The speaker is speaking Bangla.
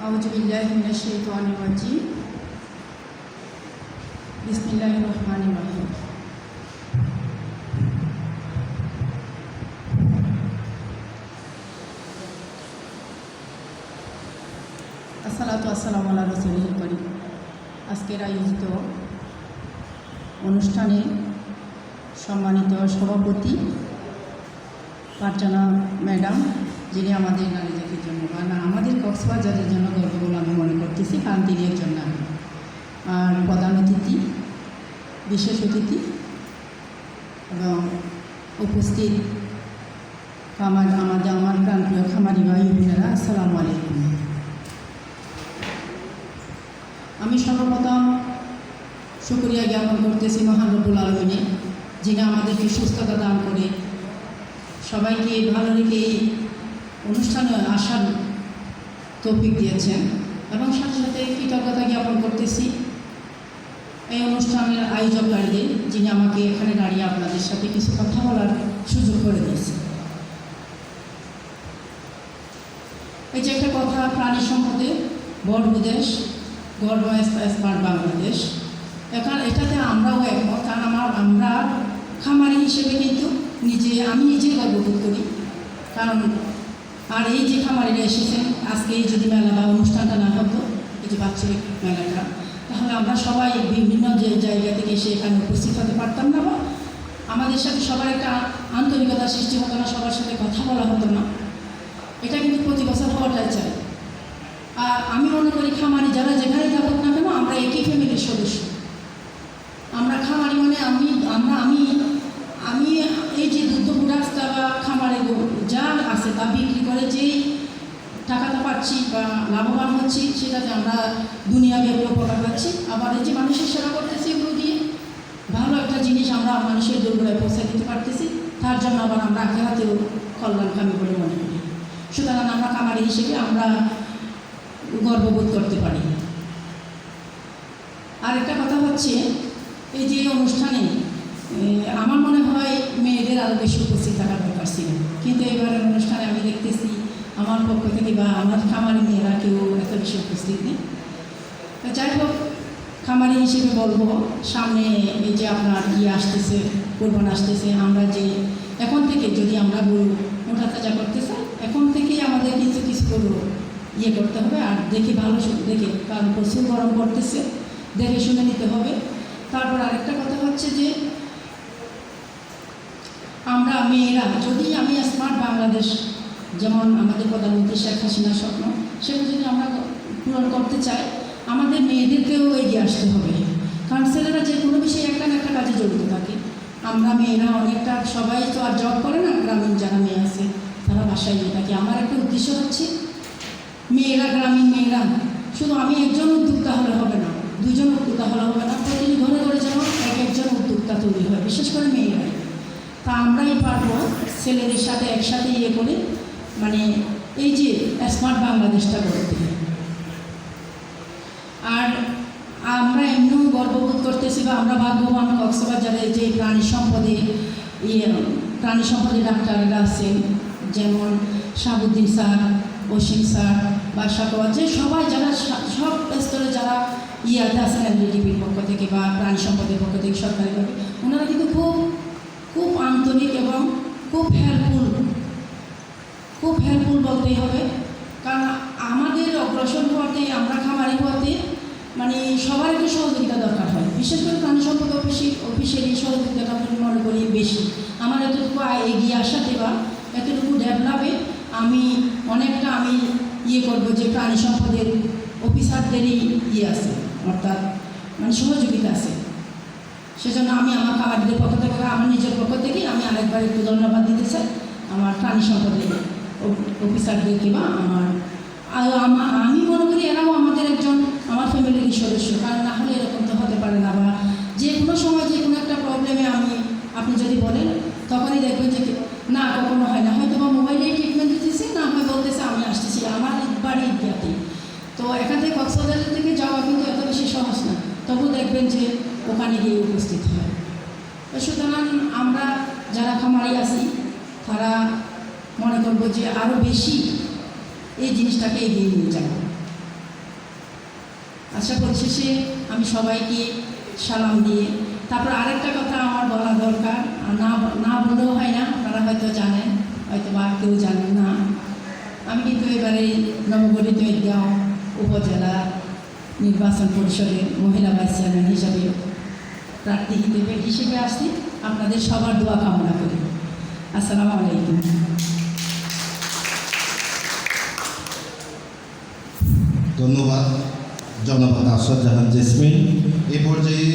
আউযুবিল্লাহি মিনাশ শাইতানির রাজিম। বিসমিল্লাহির রহমানির রহিম। আসসালাতু ওয়াসসালামু আলা রাসূলিল কারীম। আজকের আয়োজিত অনুষ্ঠানে সম্মানিত সভাপতি ফারজানা ম্যাডাম, যিনি আমাদের নারী জাতির জন্য বা না আমাদের কক্সবাজারের জন্য গর্ব বলে আমি মনে করতেছি, কারণ তিনি একজন নারী। আর প্রধান অতিথি, বিশেষ অতিথি এবং উপস্থিত আমার প্রাণপ্রিয় খামারি ভাই বোনেরা, আসসালামু আলাইকুম। আমি সর্বপ্রথম শুকরিয়া জ্ঞাপন করতেছি মহান রব্বুল আলামিনের, যিনি আমাদেরকে সুস্থতা দান করে সবাইকে ভালো রেখে এই অনুষ্ঠানে আসার তৌফিক দিয়েছেন, এবং সাথে সাথে কৃতজ্ঞতা জ্ঞাপন করতেছি এই অনুষ্ঠানের আয়োজককারীদের, যিনি আমাকে এখানে দাঁড়িয়ে আপনাদের সাথে কিছু কথা বলার সুযোগ করে দিয়েছে। এই যে একটা কথা, প্রাণী সম্পদে গর্ব দেশ, গর্ব স্মার্ট বাংলাদেশ, এটাতে আমরাও একমত। কারণ আমরা খামারি হিসেবে কিন্তু আমি নিজেই গর্ববোধ করি। কারণ আর এই যে খামারিরা এসেছেন আজকে, এই যদি মেলা বা অনুষ্ঠানটা না হতো, এই যে বাৎসরিক মেলাটা, তাহলে আমরা সবাই বিভিন্ন যে জায়গা থেকে এসে এখানে উপস্থিত হতে পারতাম না, বা আমাদের সাথে সবার একটা আন্তরিকতা সৃষ্টি হতো না, সবার সাথে কথা বলা হতো না। এটা কিন্তু প্রতি বছর হওয়াটাই চাই। আর আমি মনে করি খামারি যারা যেখানে থাকুক না কেন, আমরা একই ফ্যামিলির সদস্য। আমরা খামারি মানে আমি এই যে দুধ রাস্তা বা খামারে যা আছে তা বিক্রি করে যেই টাকাটা পাচ্ছি বা লাভবান হচ্ছি, সেটাতে আমরা দুনিয়াব্যাপী উপকার পাচ্ছি। আবার এই যে মানুষের সেবা করতেছি, এগুলো দিয়ে ভালো একটা জিনিস আমরা মানুষের দোরগোড়ায় পৌঁছে দিতে পারতেছি, তার জন্য আবার আমরা আখেরাতেও কল্যাণকামী বলে মনে করি। সুতরাং আমরা খামারি হিসেবে আমরা গর্ববোধ করতে পারি। আর একটা কথা হচ্ছে, এই যে অনুষ্ঠানে আমার মনে হয় মেয়েদের আরও বেশি উপস্থিত থাকার দরকার ছিল, কিন্তু এবারের অনুষ্ঠানে আমি দেখতেছি আমার পক্ষ থেকে বা আমার খামারি মেয়েরা কেউ এত বেশি উপস্থিত নেই। তো যাই হোক, খামারি হিসেবে বলবো, সামনে এই যে আপনার আসতেছে, কোরবান আসতেছে, আমরা যে এখন থেকে যদি আমরা গরু মোটা তাজা করতে চাই, এখন থেকেই আমাদের কিছু গরু করতে হবে। আর দেখে ভালো দেখে, কারণ প্রচুর গরম করতেছে, দেখে শুনে নিতে হবে। তারপর আরেকটা কথা হচ্ছে যে আমরা মেয়েরা যদি আমি স্মার্ট বাংলাদেশ, যেমন আমাদের প্রধানমন্ত্রী শেখ হাসিনার স্বপ্ন, সেটা যদি আমরা পূরণ করতে চাই, আমাদের মেয়েদেরকেও এগিয়ে আসতে হবে। কারণ ছেলেরা যে কোনো বিষয়ে একটা না একটা কাজে জড়িত থাকে, আমরা মেয়েরা অনেকটা, সবাই তো আর জব করে না, গ্রামীণ যারা মেয়ে আছে তারা বাসায় গিয়ে থাকে। আমার একটা উদ্দেশ্য হচ্ছে মেয়েরা, গ্রামীণ মেয়েরা, শুধু আমি একজন উদ্যোক্তা হলে হবে না, দুজন উদ্যোক্তা হলে হবে না, প্রতিটি ঘরে ঘরে যেন একজন উদ্যোক্তা তৈরি হয়, বিশেষ করে মেয়েরাই। তা আমরাই পারবো ছেলেদের সাথে একসাথে করে মানে এই যে স্মার্ট বাংলাদেশটা গড়তে। আর আমরা এমনিও গর্ববোধ করতেছি বা আমরা ভাগ্যবান কক্সবাজারে যে প্রাণী সম্পদে ডাক্তাররা আছেন, যেমন শাহাবুদ্দিন স্যার, অসীম স্যার বা সাকোয়াত, যে সবাই যারা সব স্তরে যারা আছেন এলডিডিপির পক্ষ থেকে বা প্রাণী সম্পদের পক্ষ থেকে সরকারিভাবে, ওনারা কিন্তু খুব খুব আন্তরিক এবং খুব হেল্পফুল বলতেই হবে। কারণ আমাদের অগ্রসর হওয়াতে, আমরা খামারি হওয়াতে মানে সবার একটা সহযোগিতা দরকার হয়, বিশেষ করে প্রাণী সম্পদ অফিসের এই সহযোগিতাটা আমি মনে করি বেশি। আমার এতটুকু এগিয়ে আসাতে বা এতটুকু ডেভেলপে আমি অনেকটা করবো যে প্রাণী সম্পদের অফিসারদেরই আছে, অর্থাৎ মানে সহযোগিতা আছে। সেজন্য আমি আমার খামারিদের পক্ষ থেকে, আমার নিজের পক্ষ থেকেই আমি আরেকবার একটু ধন্যবাদ দিতে চাই আমার প্রাণী সম্পদের অফিসারদেরকে বা আমি মনে করি এরাও আমাদের আমার ফ্যামিলির সদস্য। কারণ না হলে এরকম তো হতে পারে না, বা যে কোনো সময় যে কোনো একটা প্রবলেমে আপনি যদি বলেন, তখনই দেখবেন যে না, কখনো হয় না, হয়তো বা মোবাইলেই ট্রিটমেন্ট দিতেছে, না হয় বলতেছে আমি আসতেছি আমার বাড়ি ইন্ডিয়াতে। তো এখান থেকে কক্সবাজার থেকে যাওয়া কিন্তু এত বেশি সহজ না, তবু দেখবেন যে ওখানে গিয়ে উপস্থিত হয়। সুতরাং আমরা যারা খামারি আছি, তারা মনে করবো যে আরও বেশি এই জিনিসটাকে এগিয়ে নিয়ে যাব। আশা পরিশেষে আমি সবাইকে সালাম দিয়ে তারপর আরেকটা কথা আমার বলা দরকার, না না বলেও হয় না, আপনারা হয়তো জানেন, হয়তো বা কেউ জানেন না। আমি কিন্তু এবারে নবগঠিত ঈদগাঁও উপজেলা নির্বাচন পরিষদের মহিলা ভাইস চেয়ারম্যান হিসাবে প্রার্থী হিসেবে আসছি। আপনাদের সবার দোয়া কামনা করি। আসসালামু আলাইকুম। ধন্যবাদ জনাব আসাদ জাহান জেসমিন। এ পর্যায়ে